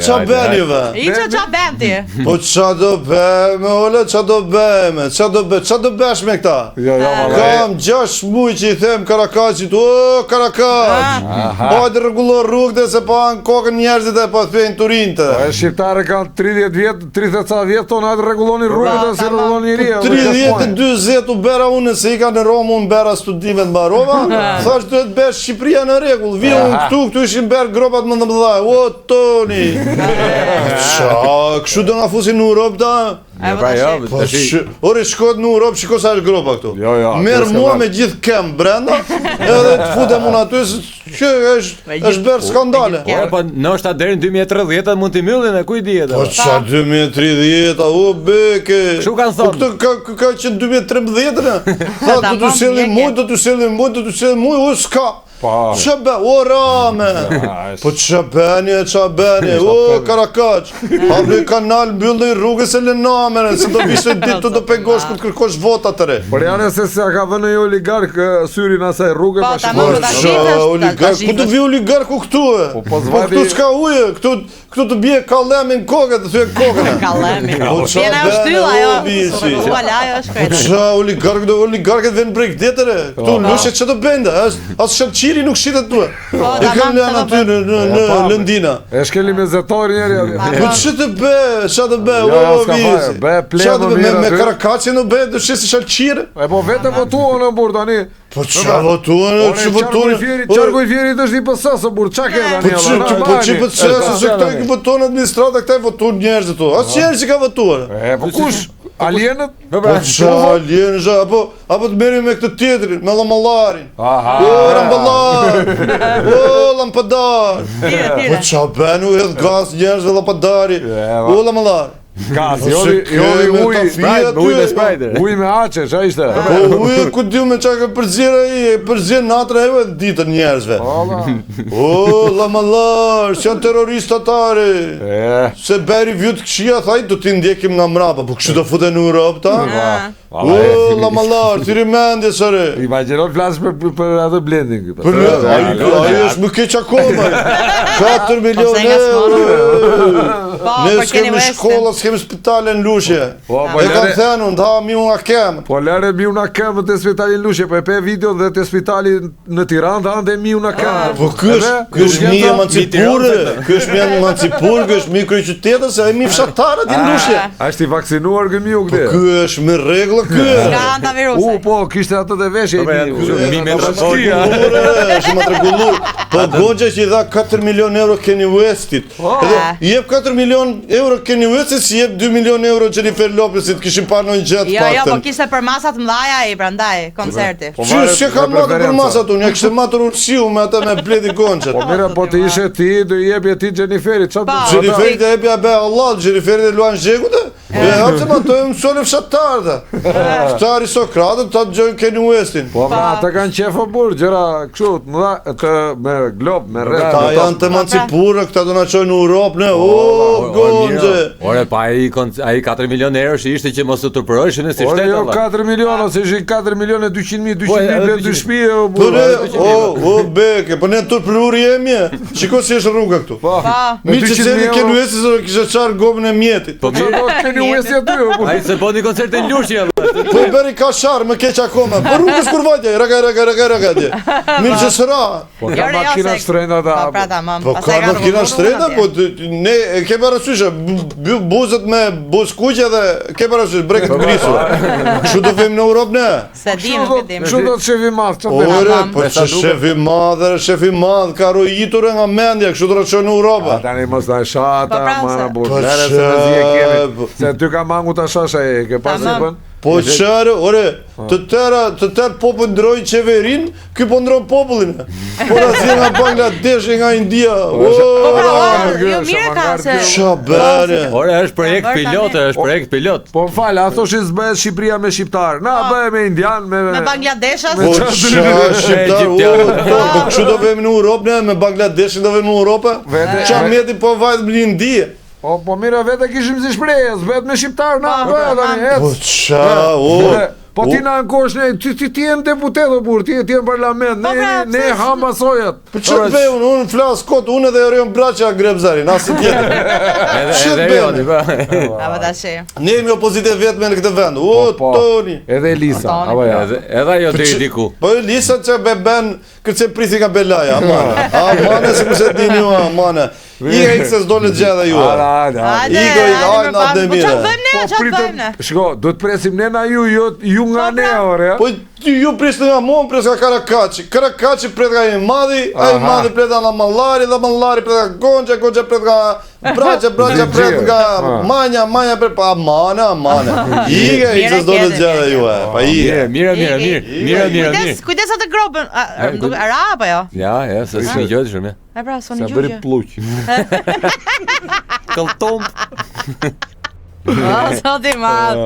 qa benjëve? Qa ben ti? Po qa do bëme, ole, qa do bëme? Qa do bësh me këta? Kam 6 muj që i them Karakaqit, o, Karakaq! Hajde rregullor rrugët se pa në kokën njerëzit e pa thejnë turinte. Shqiptare kanë 30 vjetë, 30 ca vjetë, tonë hajde rregulloni rrugët e se rregulloni njëria. 30-40 u bera unë, se i ka në Romë unë bera studimet mbarova, thash duhet bësh Shqipëria në rregull, vi unë këtu ishin berë gropat më të mëdha, o, Toni! Qa, kështu do nga fusin në Europë ta? Ore, shkot në Europë, shiko sa është gropa këtu. Merë mua me gjithë kem brenda, edhe të futem unë aty, që është berë skandale. Po, nështë ta deri në 2030 mund t'i myllin e kuj dijet. Po, qa 2030, o, beke. Kështu kanë thonë. Këtu ka qenë 2013, tha, do t'u sellim muj, o, s'ka. Qa be, o rame, po qa beni, o Karakaq, hapë kanal mbyllë rrugës e lënamene, se do vishë ditë të do pengosh këtë kërkosh votat të re. Por janë se se ka vënë një oligark syrin asaj rrugë pa oligark, ku të vi oligarku këtu e? Po këtu s'ka uje, këtu të bje kalemin kokët, të thuje kokën e. Kalemin, jena jo shtylla jo, uala jo shkret. Po qa oligarket venë brej këdetere, këtu lushe që të bende, asë shëllqiri nuk shitet tue. I kanë janë aty në Lëndina. E shkeli me zetori njeri. Po që të be, o visi. Qa të be, me Karakaqin në be, dëshë si shëllqire. E po vete votuon në burë tani. Po qa votuon, që votuon. Qarku i fjerit është i pësësë, burë, qa ke dhe një? Po që pësësë, se këta i votuon administrata, këta i votuon njerëzë tu. Asë njerë që ka votuon. Po kush? Alienët? Po qa alienët, apo të merim me këtë tjetërin, me Lamalarin. O, Rambalar, o, Lampadar. Po qa benu edhe gaz njerëzve Lampadari, o, Lamalar. Gaz, joli uj me aqe, qa ishte? Po uj, ku diu me qa ka përzirë natër e ditën njerëzve. O, Lamalar, që janë terroristë atare. Se beri vjutë këshia, thaj, do t'i ndjekim nga mrapa, po kështu do fute në Europë ta? O, Lamalar, t'i rimendje sëre. Imaginot flasë për atë blending. Ajo është më keq akoma. 4 milion euro. Ne s'kemi shkolla, s'kemi spitale në Lushje. E kam thenu, nda mi unë a kemë. Po lere mi unë a kemë të spitali në Lushje, po e pe video dhe të spitali në Tiranë, dhe ande mi unë a kemë. Po kësh mi emancipurë, kësh mi emancipurë, kësh mi kryqytetës, e mi fshatarët i në Lushje. A ishtë i vaksinuar gëmi u këte? Po kësh me reglë kë. Po, kishte atë dhe veshje mi me rëshkoja. Shumë atë regullu. Po Gogja që i dha 4 milion euro Kanye Westit. Jep 4 milion euro Kanye Westit, si jep 2 milion euro Jennifer Lopezit, kishim parë në një gjetë pakten. Jo, po kishte për masat mdhaja i brandaj, koncerti. Që ka matë për masat unë, ja kishte matur ursiu me atë me bledi Gonqet. Po mira, po të ishe ti, do i jepje ti Jenniferit. Jenniferit e jepja be Allah, Jenniferit e luan zhegute. E hapë ma të e mësone fshatarë. Këta aristokratët të të gjojnë Kanye Westin. Po ata kanë qefë burë, gjëra këshut, me glob, me rrët. Ta janë të emancipurë, këta do në qojnë në Europë, ne, o, Gonqe. Ore, pa i 4 milion euro që ishte që mos të tërpërëshin e si shtetë. Ore, jo 4 milion, ose ishin 4 milion e 200.000, 200.000 për 2 shpije, o burë. O, beke, për ne tërpërur jemi e, qiko si është rruga këtu. Mi që ceni Kanye Westit, se kështë qarë gomën e mjetit. Po Kanye Westit aty, o burë. A i se po një koncert e Lushje. Po i beri ka sharë, më keq akoma. Po rrugës kur vajtje, raka dje. Mirë që sëra. Po ka makina shtrejna da. Po ka makina shtrejna, po ne ke parasyshe, buzët me buz kuqe dhe ke parasyshe, breket ngrisur. Kështu do vim në Europë ne? Se dim, kështu do të shefi madhë. Ore, po që shefi madhë, ka rojitur nga mendja, kështu do të qënë në Europë. Tani mos da shata, mana burë. Se ty ka mangu të shasha e, ke pasë i Po qërë, ore, të tërë popën ndrojnë qeverin, këj po ndrojnë popullin. Po rëzje nga Bangladesh, nga India. Jo mire ka se... Qa bere. Ore, është projekt pilot, Po falë, a thosh i zbëhet Shqipëria me Shqiptarë. Na, bëhe me Indian, me Bangladeshas. Po qa Shqiptarë, po kështu do vemi në Europë, me Bangladeshin do vemi në Europë. Qa mjeti po vajtë më një Indije. Po mira vete kishim si shprejës, vetë me Shqiptarë, na, bëhe, Po qa, Po ti na ankosh ti je deputet o burr, ti je në parlament, ne hama sojat. Po çfarë bëj unë flas kot, unë edhe Orion Braça Grebzarin, as tjetër. Edhe jo, Apo tash. Ne jemi opozitë vetëm në këtë vend. O Toni. Edhe Elisa, apo ja. Edhe ajo deri diku. Po Elisa që bën kërcë prisi nga Belaja, amane se kush e dini ju, amane. I se s'do në gjeda ju. Çfarë bëjmë ne? Shko, do të presim ne na ju nga ne, ore. Po ju prisni nga mon, pres nga Karakaçi pret nga i madhi, ai madhi pret nga Mallari, dhe Mallari pret nga Gonxha pret nga Braça pret nga Manja pret pa amane. I se s'do në gjeda ju, pa i. Mirë. Kujdes atë gropën. Ara apo jo? Ja, se s'mi gjojtë shumë. E pra, s'oni Sa bëri pluq. Këlltom. Sot i madh.